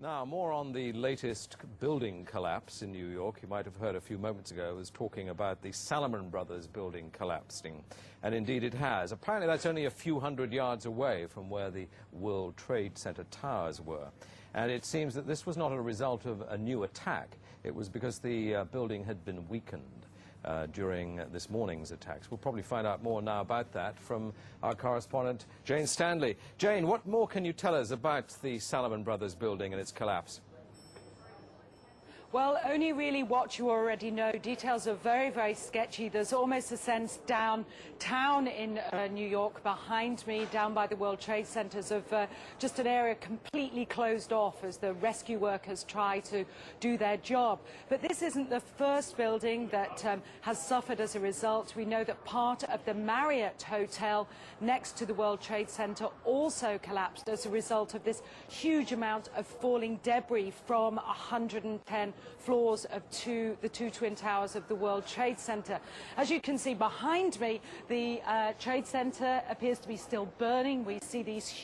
Now, more on the latest building collapse in New York. You might have heard a few moments ago, I was talking about the Salomon Brothers building collapsing. And indeed it has. Apparently that's only a few hundred yards away from where the World Trade Center towers were. And it seems that this was not a result of a new attack. It was because the building had been weakened during this morning's attacks. We'll probably find out more now about that from our correspondent, Jane Stanley. Jane, what more can you tell us about the Salomon Brothers building and its collapse? Well, only really what you already know. Details are very, very sketchy. There's almost a sense downtown in New York behind me, down by the World Trade Centers, of just an area completely closed off as the rescue workers try to do their job. But this isn't the first building that has suffered as a result. We know that part of the Marriott Hotel next to the World Trade Center also collapsed as a result of this huge amount of falling debris from 110 floors of the two twin towers of the World Trade Center. As you can see behind me, the Trade Center appears to be still burning. We see these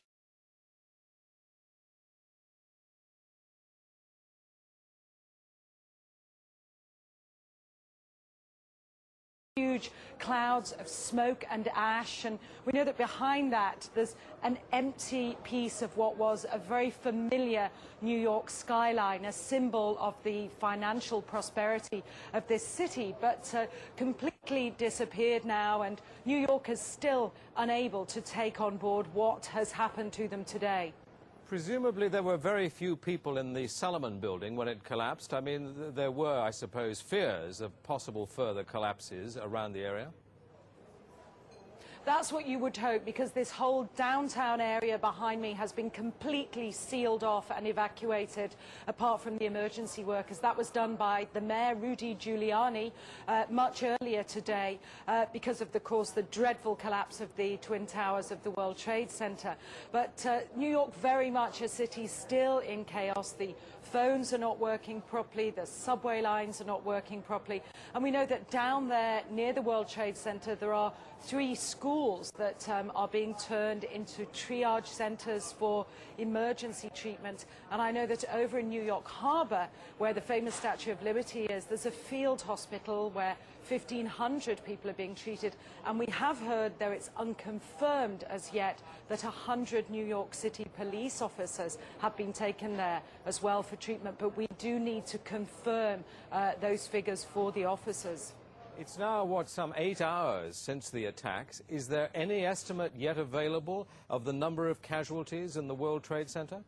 huge clouds of smoke and ash, and we know that behind that there's an empty piece of what was a very familiar New York skyline, a symbol of the financial prosperity of this city, but completely disappeared now, and New York is still unable to take on board what has happened to them today. Presumably there were very few people in the Salomon building when it collapsed. I mean, there were, I suppose, fears of possible further collapses around the area. That's what you would hope, because this whole downtown area behind me has been completely sealed off and evacuated, apart from the emergency workers. That was done by the mayor, Rudy Giuliani, much earlier today because of, course, the dreadful collapse of the Twin Towers of the World Trade Center. But New York, very much a city still in chaos. The phones are not working properly, the subway lines are not working properly. And we know that down there near the World Trade Center there are 3 schools that are being turned into triage centers for emergency treatment. And I know that over in New York Harbor, where the famous Statue of Liberty is, there's a field hospital where 1,500 people are being treated. And we have heard, though it's unconfirmed as yet, that 100 New York City police officers have been taken there as well for treatment. But we do need to confirm those figures for the officers. It's now, what, some 8 hours since the attacks. Is there any estimate yet available of the number of casualties in the World Trade Center?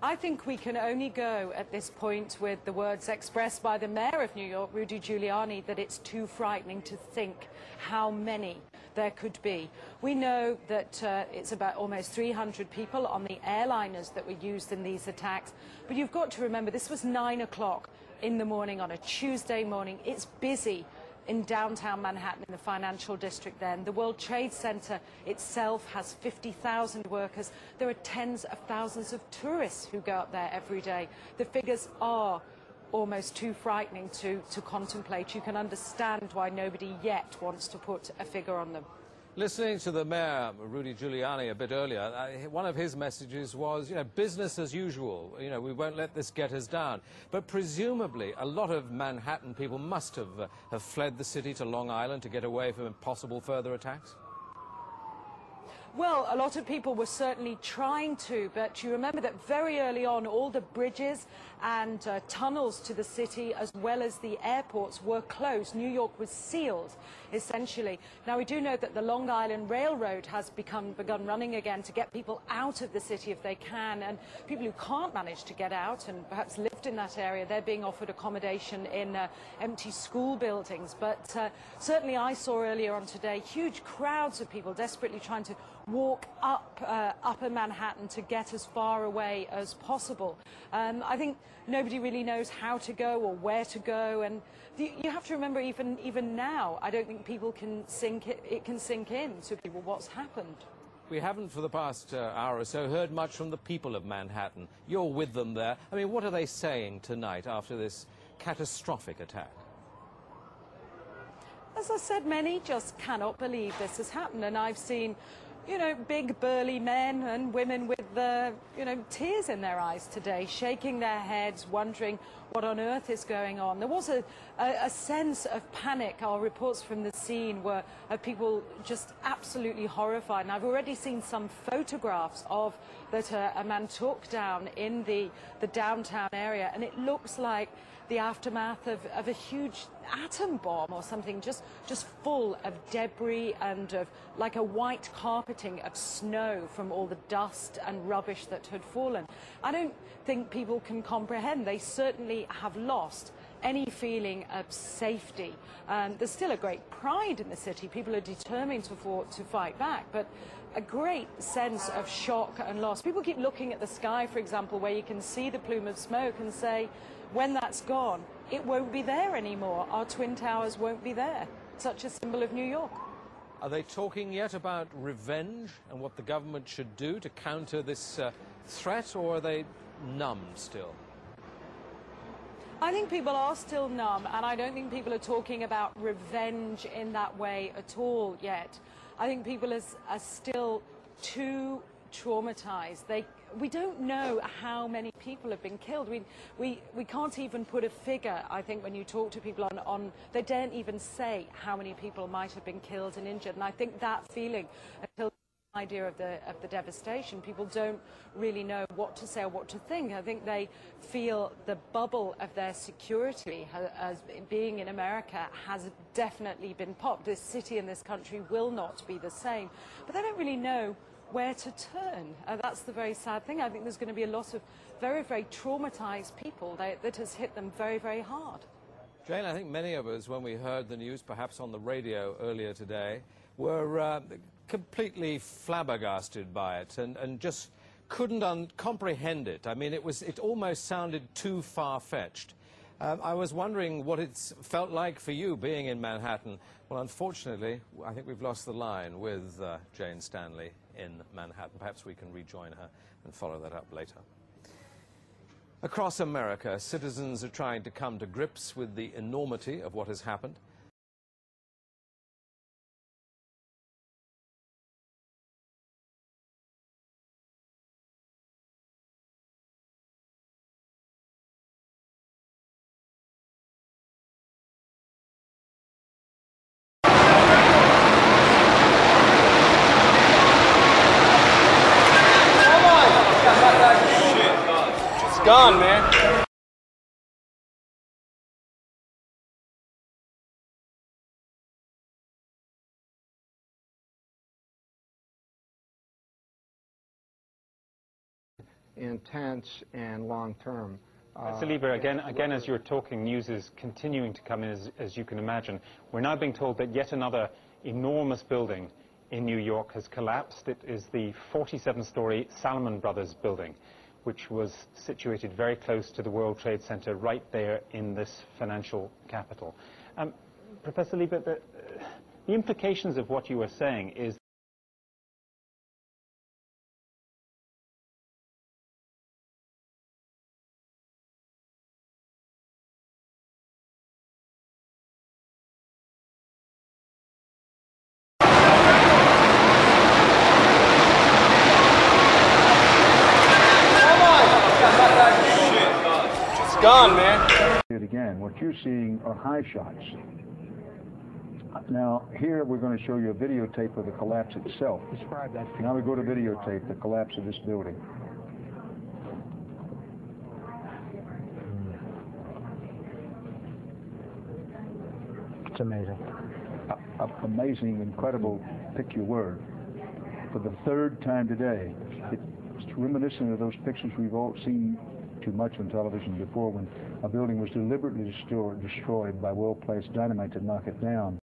I think we can only go at this point with the words expressed by the mayor of New York, Rudy Giuliani, that it's too frightening to think how many there could be. We know that it's about almost 300 people on the airliners that were used in these attacks. But you've got to remember, this was 9 o'clock in the morning on a Tuesday morning. It's busy in downtown Manhattan, in the financial district then. The World Trade Center itself has 50,000 workers. There are tens of thousands of tourists who go up there every day. The figures are almost too frightening to contemplate. You can understand why nobody yet wants to put a figure on them. Listening to the mayor, Rudy Giuliani, a bit earlier, one of his messages was, business as usual. We won't let this get us down. But presumably, a lot of Manhattan people must have fled the city to Long Island to get away from possible further attacks. Well, a lot of people were certainly trying to, but you remember that very early on all the bridges and tunnels to the city as well as the airports were closed. New York was sealed, essentially. Now, we do know that the Long Island Railroad has begun running again to get people out of the city if they can, and people who can't manage to get out and perhaps lived in that area, they're being offered accommodation in empty school buildings. But certainly I saw earlier on today huge crowds of people desperately trying to walk up upper Manhattan to get as far away as possible. I think nobody really knows how to go or where to go, and you have to remember even now, I don't think people can sink in to people what's happened. We haven't for the past hour or so heard much from the people of Manhattan. You're with them there. I mean, what are they saying tonight after this catastrophic attack? As I said, many just cannot believe this has happened, and I've seen you know, big burly men and women with tears in their eyes today, shaking their heads, wondering what on earth is going on. There was a sense of panic. Our reports from the scene were of people just absolutely horrified. And I've already seen some photographs of that a man took down in the downtown area, and it looks like the aftermath of a huge atom bomb or something, just full of debris and of like a white carpeting of snow from all the dust and rubbish that had fallen. I don't think people can comprehend. They certainly have lost any feeling of safety. There's still a great pride in the city. People are determined to fight back, but a great sense of shock and loss. People keep looking at the sky, for example, where you can see the plume of smoke, and say, when that's gone, it won't be there anymore. Our Twin Towers won't be there. Such a symbol of New York. Are they talking yet about revenge and what the government should do to counter this threat, or are they numb still? I think people are still numb, and I don't think people are talking about revenge in that way at all yet. I think people are still too traumatized. We don't know how many people have been killed. We can't even put a figure. I think when you talk to people on they daren't even say how many people might have been killed and injured. And I think that feeling, until the idea of the devastation, people don't really know what to say or what to think. I think they feel the bubble of their security as being in America has definitely been popped. This city and this country will not be the same. But they don't really know where to turn. That's the very sad thing. I think there's going to be a lot of very, very traumatized people that has hit them very, very hard. Jane, I think many of us, when we heard the news, perhaps on the radio earlier today, were completely flabbergasted by it and just couldn't comprehend it. I mean, it almost sounded too far-fetched. I was wondering what it's felt like for you being in Manhattan. Well, unfortunately, I think we've lost the line with Jane Stanley in Manhattan. Perhaps we can rejoin her and follow that up later. Across America, citizens are trying to come to grips with the enormity of what has happened. Gone, man. Intense and long-term. Mr. Lieber, again, as you're talking, news is continuing to come in, as you can imagine. We're now being told that yet another enormous building in New York has collapsed. It is the 47-story Salomon Brothers building, which was situated very close to the World Trade Center, right there in this financial capital. Professor Lieber, the implications of what you are saying is gone, man. Again, what you're seeing are high shots. Now, here we're going to show you a videotape of the collapse itself. Describe that. Now we go to videotape, the collapse of this building. It's amazing. Amazing, incredible, pick your word. For the third time today, it's reminiscent of those pictures we've all seen too much on television before, when a building was deliberately destroyed by well-placed dynamite to knock it down.